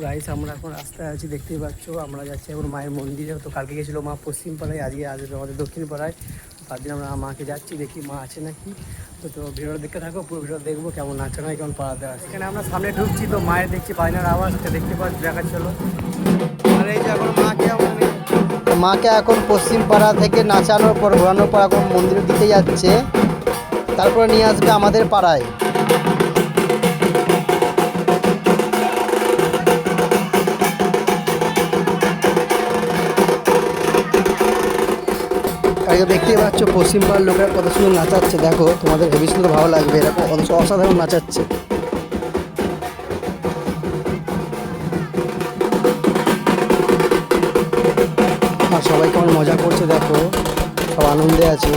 Guys আমরা এখন রাস্তায় আছি, দেখতেই পাচ্ছ। আমরা যাচ্ছি এখন মায়ের মন্দিরে। তো কালকে গেছিলো মা পশ্চিম পাড়ায়, আজকে আসবে আমাদের দক্ষিণ পাড়ায়। তার দিন আমরা মাকে যাচ্ছি, দেখি মা আছে নাকি। তো ভিডিওটা দেখতে থাকো, পুরো ভিডিও দেখবো কেমন নাচা নয় কেমন পাড়াতে আসে। এখানে আমরা সামনে ঢুকছি, তো মায়ের দেখছি বায়নার আওয়াজটা দেখতে পাচ্ছি, দেখাচ্ছিল। আর এই যে এখন মাকে এখন পশ্চিম পাড়া থেকে নাচানোর পর ঘোরানোর পর এখন মন্দিরে দিতে যাচ্ছে, তারপরে নিয়ে আসবে আমাদের পাড়ায়। আগে দেখতেই পাচ্ছ পশ্চিম পাড়ার লোকেরা কত সুন্দর নাচাচ্ছে। দেখো, তোমাদের হেবি সুন্দর ভালো লাগবে, এরকম অসাধারণ নাচাচ্ছে। আর সবাই কেমন মজা করছে দেখো, সব আনন্দে আছে।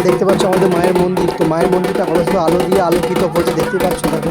দেখতে পাচ্ছ আমাদের মায়ের মন্দির, তো মায়ের মন্দিরটা কত সুন্দর আলো দিয়ে আলোকিত হচ্ছে, দেখতে পাচ্ছ দেখো।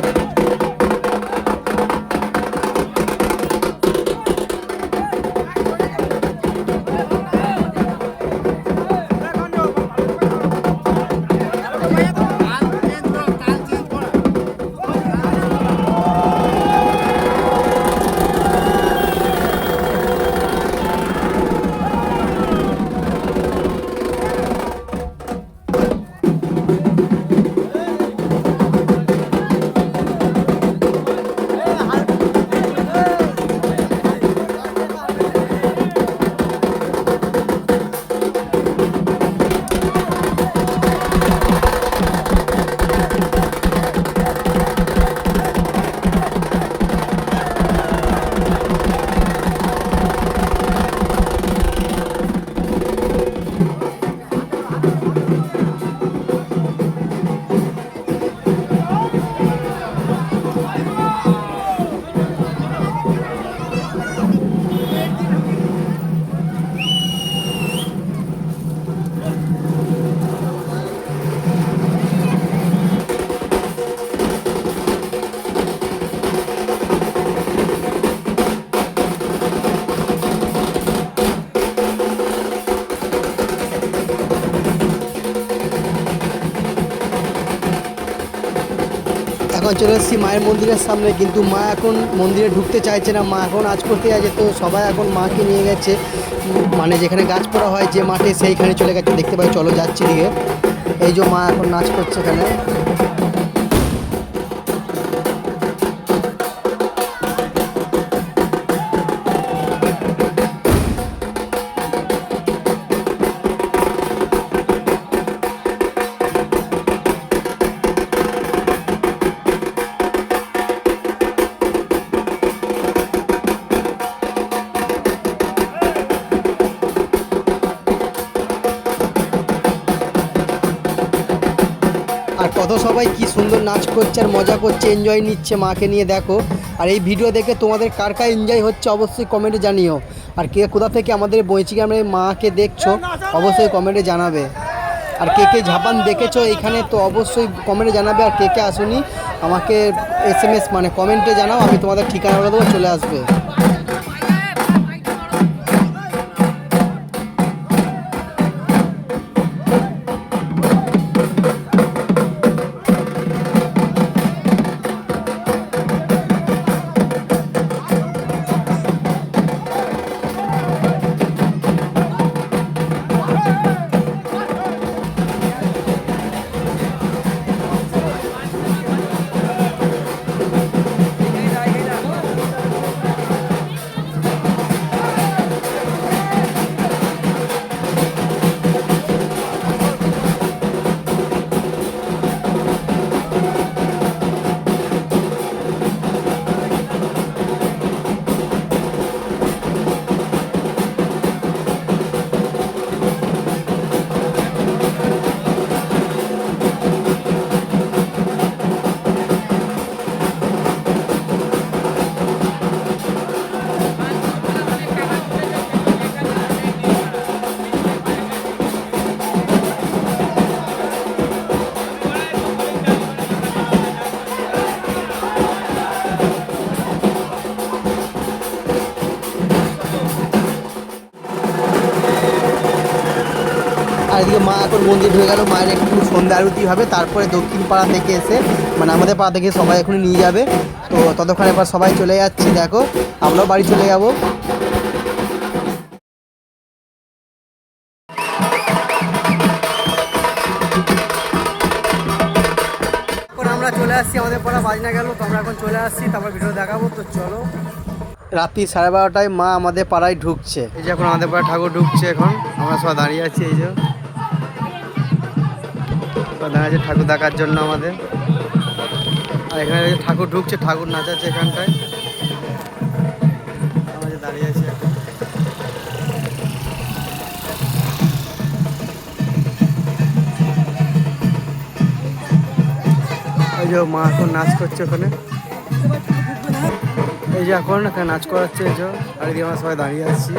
এখন চলে এসেছি মায়ের মন্দিরের সামনে, কিন্তু মা এখন মন্দিরে ঢুকতে চাইছে না, মা এখন নাচ করতে আছে। তো সবাই এখন মাকে নিয়ে গেছে, মানে যেখানে গাছ পড়া হয় যে মাঠে, সেইখানে চলে গেছে। দেখতে পাই, চলো যাচ্ছি দিকে। এই যে মা এখন নাচ করছে এখানে। কত সবাই কি সুন্দর নাচ করছে আর মজা করছে, এনজয় নিচ্ছে মাকে নিয়ে, দেখো। আর এই ভিডিও দেখে তোমাদের কার কার এনজয় হচ্ছে অবশ্যই কমেন্টে জানিও। আর কে কোথা থেকে আমাদের বইচি গ্রামের মাকে দেখছো অবশ্যই কমেন্টে জানাবে। আর কে কে ঝাপান দেখেছো এইখানে তো অবশ্যই কমেন্টে জানাবে। আর কে কে আসুনি আমাকে SMS মানে কমেন্টে জানাও, আমি তোমাদের ঠিকানা বলে দেবো, চলে আসবে। আর এদিকে মা এখন মন্দির ঢুকে গেল, মায়ের একটু সন্ধ্যা আরতি হবে, তারপরে দক্ষিণ পাড়া থেকে এসে মানে আমাদের পাড়া থেকে সবাই এখনই নিয়ে যাবে। তো ততক্ষণ এবার সবাই চলে যাচ্ছি, দেখো আমরাও বাড়ি চলে যাবো। এখন আমরা চলে আসছি, আমাদের পাড়া বাজনা গেল, তো আমরা এখন চলে আসছি, তারপর ভিডিও দেখাবো। তো চলো, রাত্রি 12:30টায় মা আমাদের পাড়ায় ঢুকছে। এই যে এখন আমাদের পাড়ায় ঠাকুর ঢুকছে, এখন আমরা সবাই দাঁড়িয়ে আছি। এই যে দাঁড়িয়ে আছে ঠাকুর দেখার জন্য আমাদের। আর এখানে ঠাকুর ঢুকছে, ঠাকুর নাচাচ্ছে এখানটায়, আমরা যে দাঁড়িয়ে আছি এখন। এই যে মা এখন নাচ করছে ওখানে, এই যে এখন এখানে নাচ করাচ্ছে। এই যে আর এদিকে আমরা সবাই দাঁড়িয়ে আছি।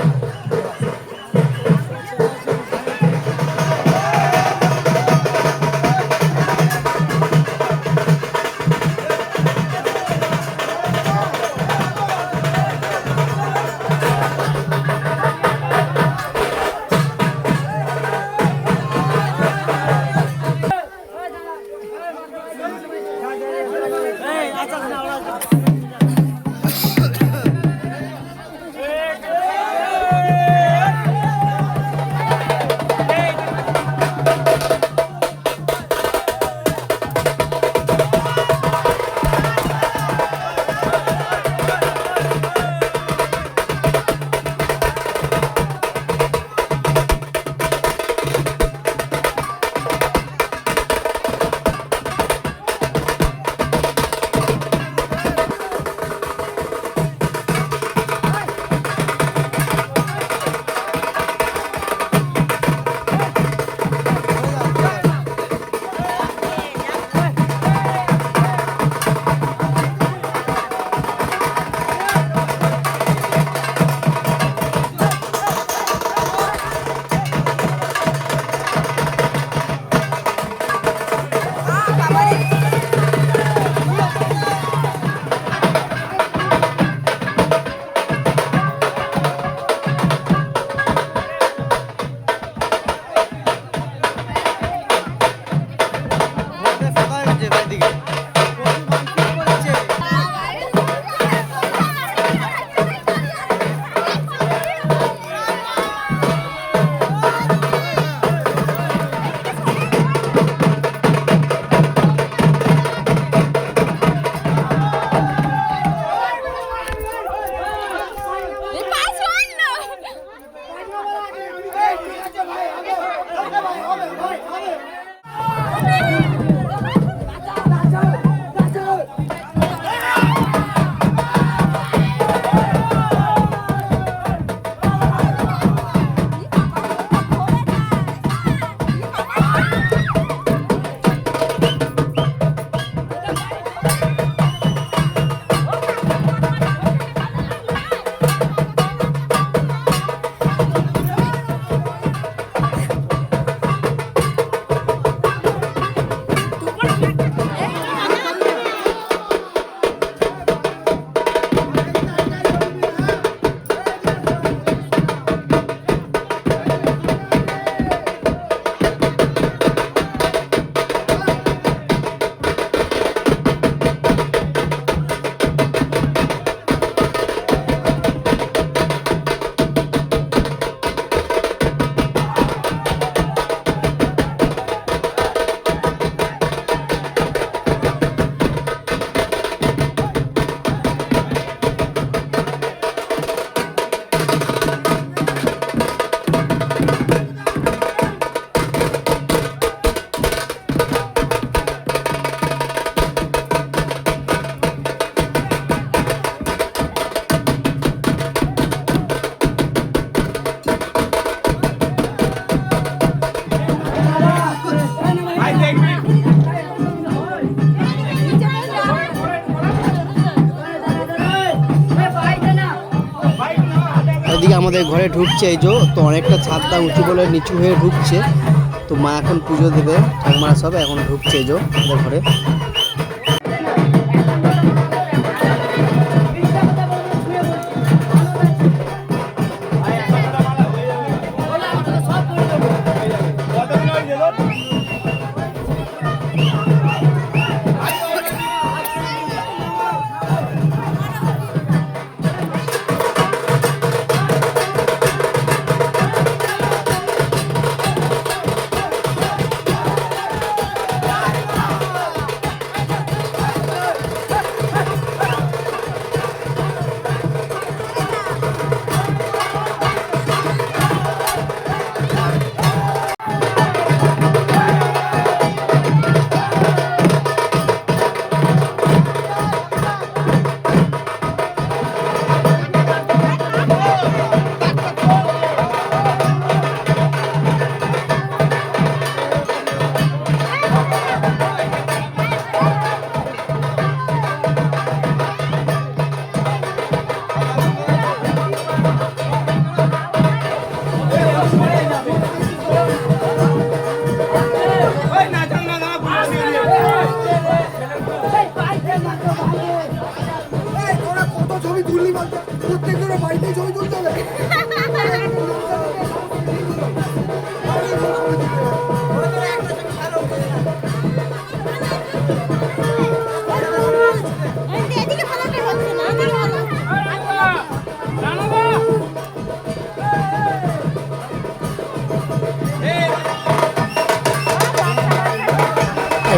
আমাদের ঘরে ঢুকছে এই যে, তো অনেকটা ছাদটা উঁচু বলে নিচু হয়ে ঢুকছে। তো মা এখন পুজো দেবে, ঠাকুমারা সব এখন ঢুকছে এই যে আমাদের ঘরে।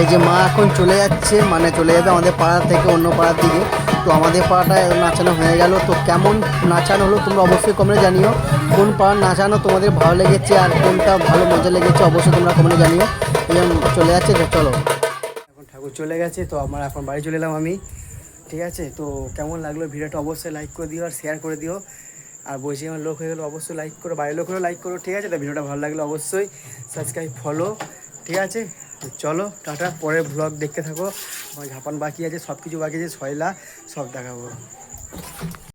এই যে মা এখন চলে যাচ্ছে, মানে চলে যাবে আমাদের পাড়া থেকে অন্য পাড়ার দিকে। তো আমাদের পাড়াটায় নাচানো হয়ে গেল। তো কেমন নাচানো হলো তোমরা অবশ্যই কমেন্টে জানিও। কোন পাড়ার নাচানো তোমাদের ভালো লেগেছে আর কোনটা ভালো মজা লেগেছে অবশ্যই তোমরা কমেন্টে জানিও। এই চলে যাচ্ছে, চলো এখন ঠাকুর চলে গেছে। তো আমার এখন বাড়ি চলে এলাম আমি, ঠিক আছে। তো কেমন লাগলো ভিডিওটা অবশ্যই লাইক করে দিও আর শেয়ার করে দিও। আর বলছি আমার লোক হয়ে গেলো অবশ্যই লাইক করো, বাইরের লোক হলেও লাইক করো, ঠিক আছে। তো ভিডিওটা ভালো লাগলে অবশ্যই সাবস্ক্রাইব ফলো, ঠিক আছে। চলো টাটা, পরের ব্লগ দেখতে থাকো। আমার ঝাপান বাকি আছে, সব কিছু বাকি আছে, ছয়লা সব দেখাবো।